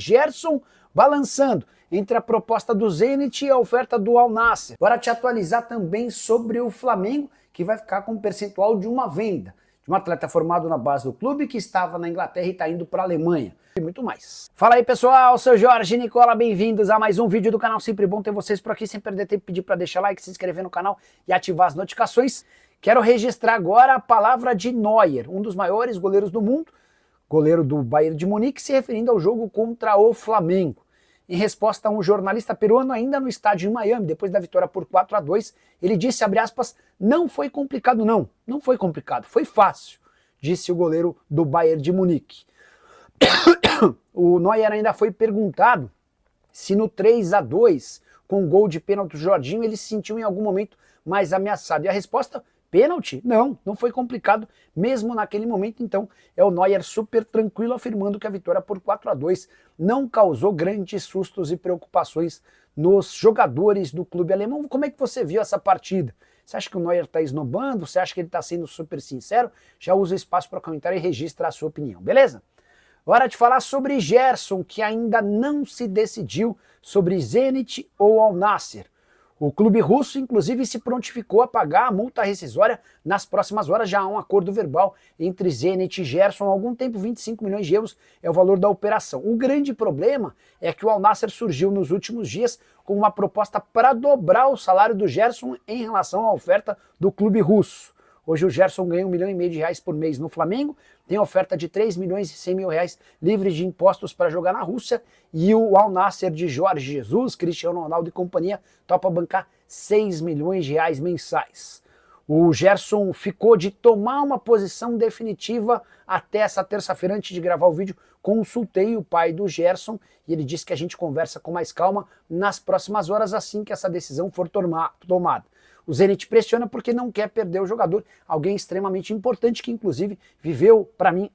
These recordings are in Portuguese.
Gerson balançando entre a proposta do Zenit e a oferta do Al Nassr. Bora te atualizar também sobre o Flamengo, que vai ficar com um percentual de uma venda de um atleta formado na base do clube que estava na Inglaterra e está indo para a Alemanha. E muito mais. Fala aí, pessoal, sou Jorge Nicola, bem-vindos a mais um vídeo do canal. Sempre bom ter vocês por aqui, sem perder tempo, pedir para deixar like, se inscrever no canal e ativar as notificações. Quero registrar agora a palavra de Neuer, um dos maiores goleiros do mundo, goleiro do Bayern de Munique, se referindo ao jogo contra o Flamengo. Em resposta a um jornalista peruano ainda no estádio em Miami, depois da vitória por 4-2, ele disse, abre aspas, não foi complicado não foi complicado, foi fácil, disse o goleiro do Bayern de Munique. O Neuer ainda foi perguntado se no 3-2, com o gol de pênalti do Jorginho, ele se sentiu em algum momento mais ameaçado. E a resposta, pênalti? Não foi complicado, mesmo naquele momento. Então é o Neuer super tranquilo, afirmando que a vitória por 4-2 não causou grandes sustos e preocupações nos jogadores do clube alemão. Como é que você viu essa partida? Você acha que o Neuer está esnobando? Você acha que ele está sendo super sincero? Já usa o espaço para comentar e registra a sua opinião, beleza? Hora de falar sobre Gerson, que ainda não se decidiu sobre Zenit ou Al Nassr. O clube russo, inclusive, se prontificou a pagar a multa rescisória nas próximas horas. Já há um acordo verbal entre Zenit e Gerson. Há algum tempo, 25 milhões de euros é o valor da operação. O grande problema é que o Al Nassr surgiu nos últimos dias com uma proposta para dobrar o salário do Gerson em relação à oferta do clube russo. Hoje o Gerson ganha R$1,5 milhão por mês no Flamengo, tem oferta de R$3.100.000 livres de impostos para jogar na Rússia, e o Al Nassr de Jorge Jesus, Cristiano Ronaldo e companhia topa bancar R$6 milhões mensais. O Gerson ficou de tomar uma posição definitiva até essa terça-feira. Antes de gravar o vídeo, consultei o pai do Gerson e ele disse que a gente conversa com mais calma nas próximas horas, assim que essa decisão for tomada. O Zenit pressiona porque não quer perder o jogador, alguém extremamente importante que inclusive viveu, para mim,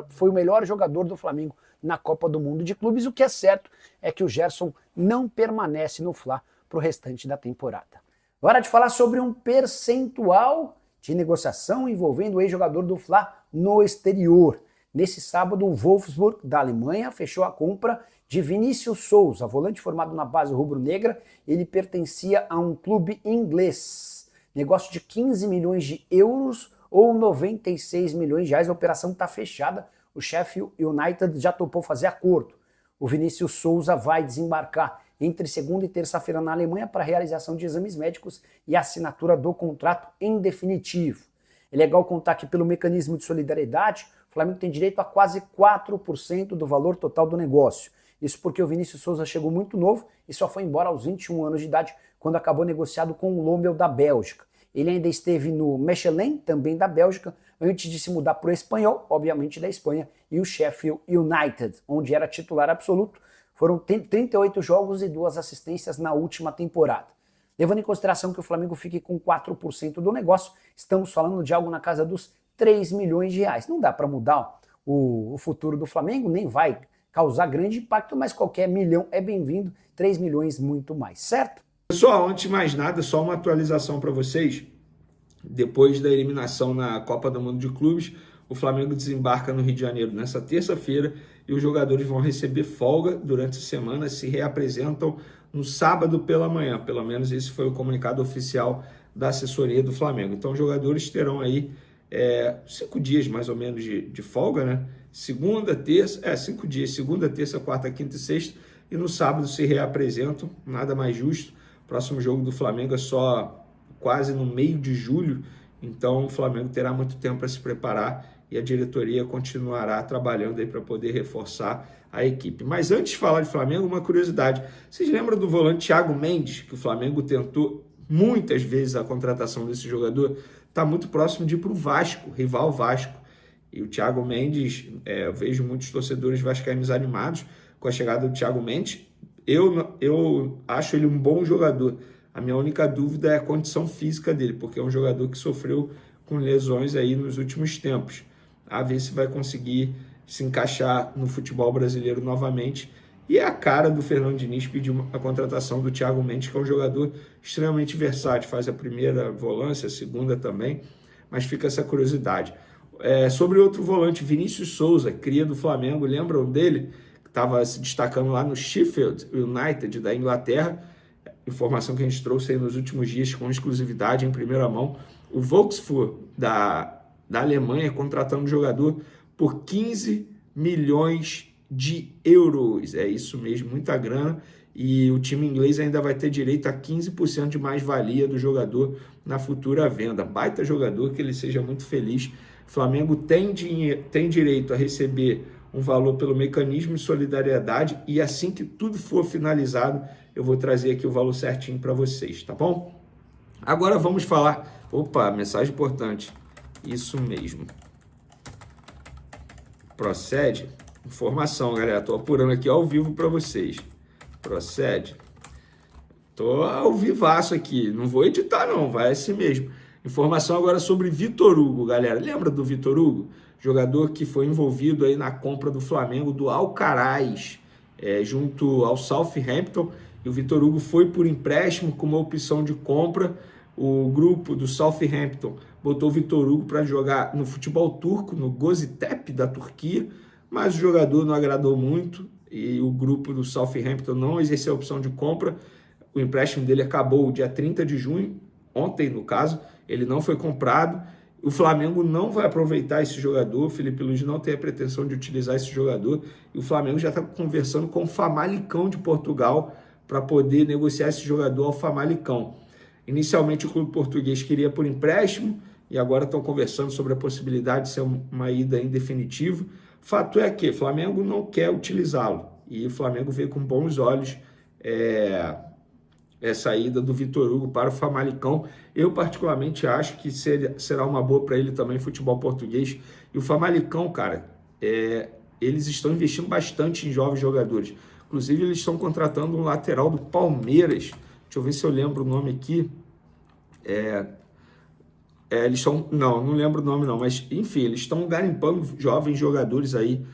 foi o melhor jogador do Flamengo na Copa do Mundo de Clubes. O que é certo é que o Gerson não permanece no Fla para o restante da temporada. Hora de falar sobre um percentual de negociação envolvendo o ex-jogador do Fla no exterior. Nesse sábado, o Wolfsburg, da Alemanha, fechou a compra de Vinícius Souza, volante formado na base rubro-negra. Ele pertencia a um clube inglês. Negócio de 15 milhões de euros ou 96 milhões de reais. A operação está fechada. O Sheffield United já topou fazer acordo. O Vinícius Souza vai desembarcar entre segunda e terça-feira na Alemanha para realização de exames médicos e assinatura do contrato em definitivo. É legal contar que pelo mecanismo de solidariedade, o Flamengo tem direito a quase 4% do valor total do negócio. Isso porque o Vinícius Souza chegou muito novo e só foi embora aos 21 anos de idade, quando acabou negociado com o Lommel da Bélgica. Ele ainda esteve no Mechelen, também da Bélgica, antes de se mudar para o Espanhol, obviamente da Espanha, e o Sheffield United, onde era titular absoluto. Foram 38 jogos e 2 assistências na última temporada. Levando em consideração que o Flamengo fique com 4% do negócio, estamos falando de algo na casa dos 3 milhões de reais. Não dá para mudar o futuro do Flamengo, nem vai causar grande impacto, mas qualquer milhão é bem-vindo, 3 milhões muito mais, certo? Pessoal, antes de mais nada, só uma atualização para vocês. Depois da eliminação na Copa do Mundo de Clubes, o Flamengo desembarca no Rio de Janeiro nessa terça-feira e os jogadores vão receber folga durante a semana, se reapresentam no sábado pela manhã. Pelo menos esse foi o comunicado oficial da assessoria do Flamengo. Então os jogadores terão aí 5 dias mais ou menos de folga, né? 5 dias, segunda, terça, quarta, quinta e sexta, e no sábado se reapresentam, nada mais justo. O próximo jogo do Flamengo é só quase no meio de julho, então o Flamengo terá muito tempo para se preparar e a diretoria continuará trabalhando aí para poder reforçar a equipe. Mas antes de falar de Flamengo, uma curiosidade. Vocês lembram do volante Thiago Mendes, que o Flamengo tentou muitas vezes a contratação desse jogador? Está muito próximo de ir para o Vasco, rival Vasco. E o Thiago Mendes, eu vejo muitos torcedores vascaínos animados com a chegada do Thiago Mendes. Eu acho ele um bom jogador. A minha única dúvida é a condição física dele, porque é um jogador que sofreu com lesões aí nos últimos tempos. A ver se vai conseguir se encaixar no futebol brasileiro novamente. E é a cara do Fernando Diniz pedir a contratação do Thiago Mendes, que é um jogador extremamente versátil, faz a primeira volância, a segunda também, mas fica essa curiosidade. Sobre outro volante, Vinícius Souza, cria do Flamengo, lembram dele? estava se destacando lá no Sheffield United da Inglaterra, informação que a gente trouxe aí nos últimos dias com exclusividade em primeira mão. O Wolfsburg da Alemanha contratando um jogador por 15 milhões de euros. É isso mesmo, muita grana. E o time inglês ainda vai ter direito a 15% de mais-valia do jogador na futura venda. Baita jogador, que ele seja muito feliz. O Flamengo tem direito a receber um valor pelo mecanismo de solidariedade e assim que tudo for finalizado, eu vou trazer aqui o valor certinho para vocês, tá bom? Agora vamos falar... Opa, mensagem importante. Isso mesmo. Procede. Informação, galera. Tô apurando aqui ao vivo para vocês. Procede. Tô ao vivaço aqui. Não vou editar, não. Vai assim mesmo. Informação agora sobre Vitor Hugo, galera. Lembra do Vitor Hugo? Jogador que foi envolvido aí na compra do Flamengo do Alcaraz, junto ao Southampton. E o Vitor Hugo foi por empréstimo com uma opção de compra. O grupo do Southampton botou o Vitor Hugo para jogar no futebol turco, no Göztepe da Turquia, mas o jogador não agradou muito e o grupo do Southampton não exerceu a opção de compra. O empréstimo dele acabou dia 30 de junho, ontem no caso, ele não foi comprado. O Flamengo não vai aproveitar esse jogador, o Felipe Luiz não tem a pretensão de utilizar esse jogador, e o Flamengo já está conversando com o Famalicão de Portugal para poder negociar esse jogador ao Famalicão. Inicialmente o clube português queria por empréstimo e agora estão conversando sobre a possibilidade de ser uma ida em definitivo. Fato é que o Flamengo não quer utilizá-lo e o Flamengo vê com bons olhos essa ida do Vitor Hugo para o Famalicão. Eu particularmente acho que será uma boa para ele também futebol português. E o Famalicão, cara, eles estão investindo bastante em jovens jogadores. Inclusive eles estão contratando um lateral do Palmeiras. Deixa eu ver se eu lembro o nome aqui. Eles estão... Não lembro o nome não, mas enfim, eles estão garimpando jovens jogadores aí,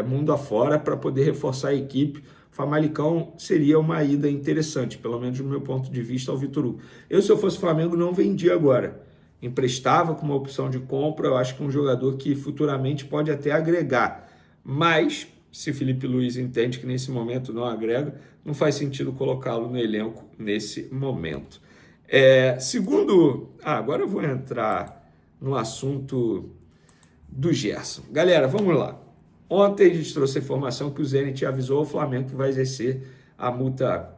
mundo afora, para poder reforçar a equipe. Famalicão seria uma ida interessante, pelo menos do meu ponto de vista, ao Vitor Hugo. Eu, se eu fosse Flamengo, não vendia agora. Emprestava com uma opção de compra, eu acho que é um jogador que futuramente pode até agregar. Mas, se Felipe Luiz entende que nesse momento não agrega, não faz sentido colocá-lo no elenco nesse momento. Agora eu vou entrar no assunto do Gerson. Galera, vamos lá. Ontem a gente trouxe a informação que o Zenit avisou ao Flamengo que vai exercer a multa,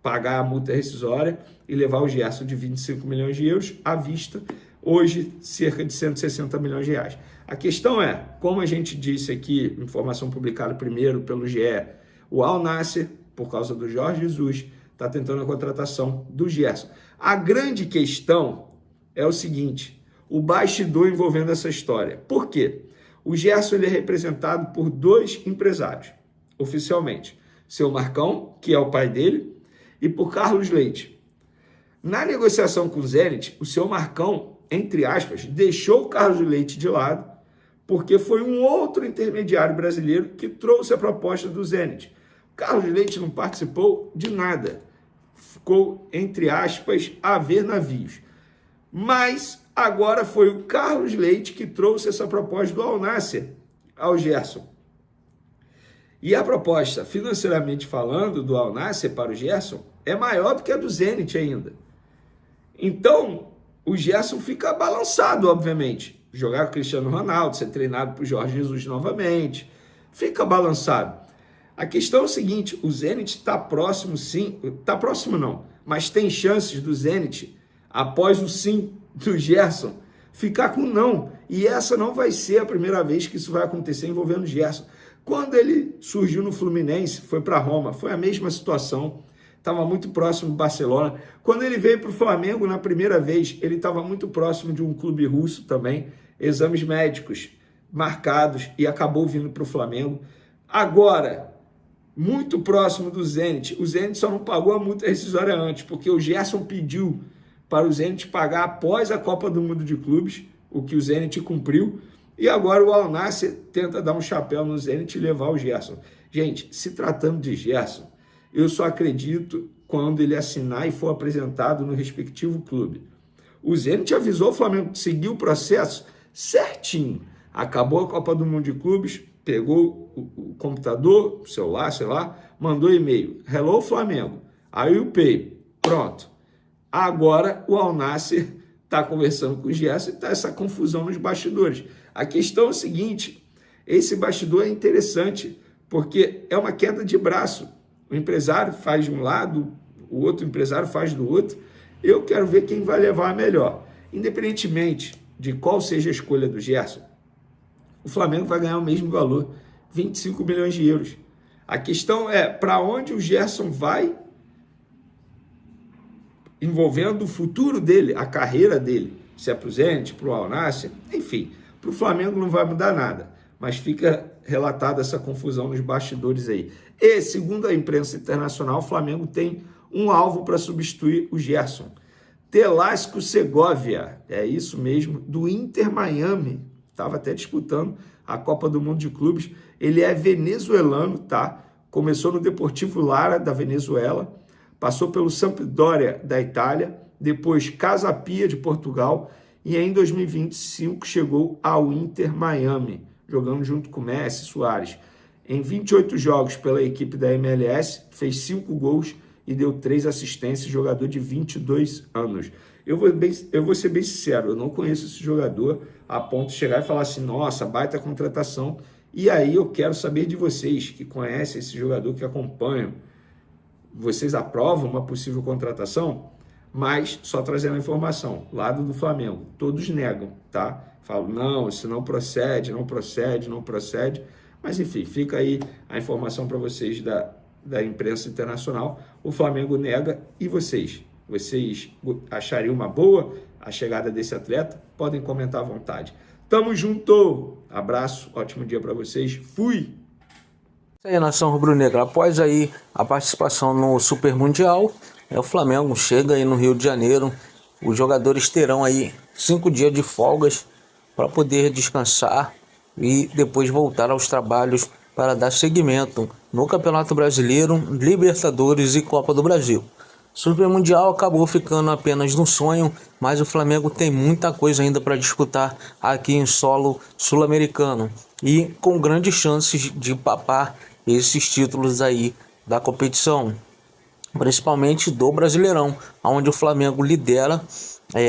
pagar a multa rescisória e levar o Gerson de 25 milhões de euros à vista, hoje cerca de 160 milhões de reais. A questão é, como a gente disse aqui, informação publicada primeiro pelo GE, o Al Nassr, por causa do Jorge Jesus, está tentando a contratação do Gerson. A grande questão é o seguinte, o bastidor envolvendo essa história. Por quê? O Gerson ele é representado por dois empresários, oficialmente. Seu Marcão, que é o pai dele, e por Carlos Leite. Na negociação com o Zenit, o seu Marcão, entre aspas, deixou o Carlos Leite de lado, porque foi um outro intermediário brasileiro que trouxe a proposta do Zenit. O Carlos Leite não participou de nada. Ficou, entre aspas, a ver navios. Mas agora foi o Carlos Leite que trouxe essa proposta do Al Nassr ao Gerson. E a proposta, financeiramente falando, do Al Nassr para o Gerson é maior do que a do Zenit ainda. Então, o Gerson fica balançado, obviamente. Jogar com o Cristiano Ronaldo, ser treinado por Jorge Jesus novamente, fica balançado. A questão é o seguinte, o Zenit está próximo sim, está próximo não, mas tem chances do Zenit, após o sim do Gerson, ficar com não. E essa não vai ser a primeira vez que isso vai acontecer envolvendo o Gerson. Quando ele surgiu no Fluminense, foi para Roma, foi a mesma situação, estava muito próximo do Barcelona. Quando ele veio para o Flamengo na primeira vez, ele estava muito próximo de um clube russo também, exames médicos marcados e acabou vindo para o Flamengo. Agora, muito próximo do Zenit, o Zenit só não pagou a multa rescisória antes, porque o Gerson pediu para o Zenit pagar após a Copa do Mundo de Clubes, o que o Zenit cumpriu, e agora o Al Nassr tenta dar um chapéu no Zenit e levar o Gerson. Gente, se tratando de Gerson, eu só acredito quando ele assinar e for apresentado no respectivo clube. O Zenit avisou o Flamengo que seguiu o processo certinho. Acabou a Copa do Mundo de Clubes, pegou o computador, o celular, sei lá, mandou e-mail, hello Flamengo, aí o Pay, pronto. Agora o Al Nassr está conversando com o Gerson e está essa confusão nos bastidores. A questão é o seguinte, esse bastidor é interessante, porque é uma queda de braço. O empresário faz de um lado, o outro empresário faz do outro. Eu quero ver quem vai levar a melhor. Independentemente de qual seja a escolha do Gerson, o Flamengo vai ganhar o mesmo valor, 25 milhões de euros. A questão é para onde o Gerson vai, envolvendo o futuro dele, a carreira dele, se é para o Zenit, para o Al Nassr, enfim, para o Flamengo não vai mudar nada, mas fica relatada essa confusão nos bastidores aí. E, segundo a imprensa internacional, o Flamengo tem um alvo para substituir o Gerson, Telasco Segovia, é isso mesmo, do Inter Miami, estava até disputando a Copa do Mundo de Clubes, ele é venezuelano, tá? Começou no Deportivo Lara, da Venezuela, passou pelo Sampdoria, da Itália, depois Casa Pia, de Portugal, e em 2025 chegou ao Inter Miami, jogando junto com Messi e Suárez. Em 28 jogos pela equipe da MLS, fez 5 gols e deu 3 assistências, jogador de 22 anos. Eu vou ser bem sincero, eu não conheço esse jogador a ponto de chegar e falar assim, nossa, baita contratação. E aí eu quero saber de vocês que conhecem esse jogador, que acompanham. Vocês aprovam uma possível contratação? Mas, só trazendo a informação, lado do Flamengo, todos negam, tá? Falam, não, isso não procede, não procede, não procede. Mas, enfim, fica aí a informação para vocês da imprensa internacional. O Flamengo nega. E vocês? Vocês achariam uma boa a chegada desse atleta? Podem comentar à vontade. Tamo junto! Abraço, ótimo dia para vocês. Fui! Isso aí, nação rubro-negra. Após aí a participação no Super Mundial, o Flamengo chega aí no Rio de Janeiro. Os jogadores terão aí 5 dias de folgas para poder descansar e depois voltar aos trabalhos para dar seguimento no Campeonato Brasileiro, Libertadores e Copa do Brasil. Super Mundial acabou ficando apenas no sonho, mas o Flamengo tem muita coisa ainda para disputar aqui em solo sul-americano e com grandes chances de papar esses títulos aí da competição, principalmente do Brasileirão, onde o Flamengo lidera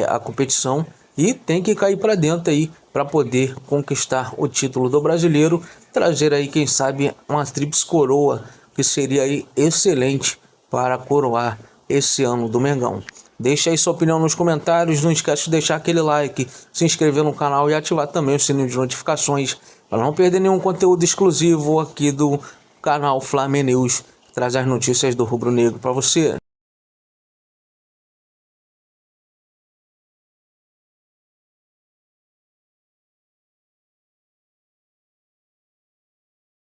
a competição e tem que cair para dentro aí para poder conquistar o título do Brasileiro, trazer aí quem sabe uma tríplice coroa que seria aí excelente para coroar esse ano do Mengão. Deixa aí sua opinião nos comentários, não esquece de deixar aquele like, se inscrever no canal e ativar também o sininho de notificações para não perder nenhum conteúdo exclusivo aqui do canal Flamengo News, que traz as notícias do Rubro Negro para você.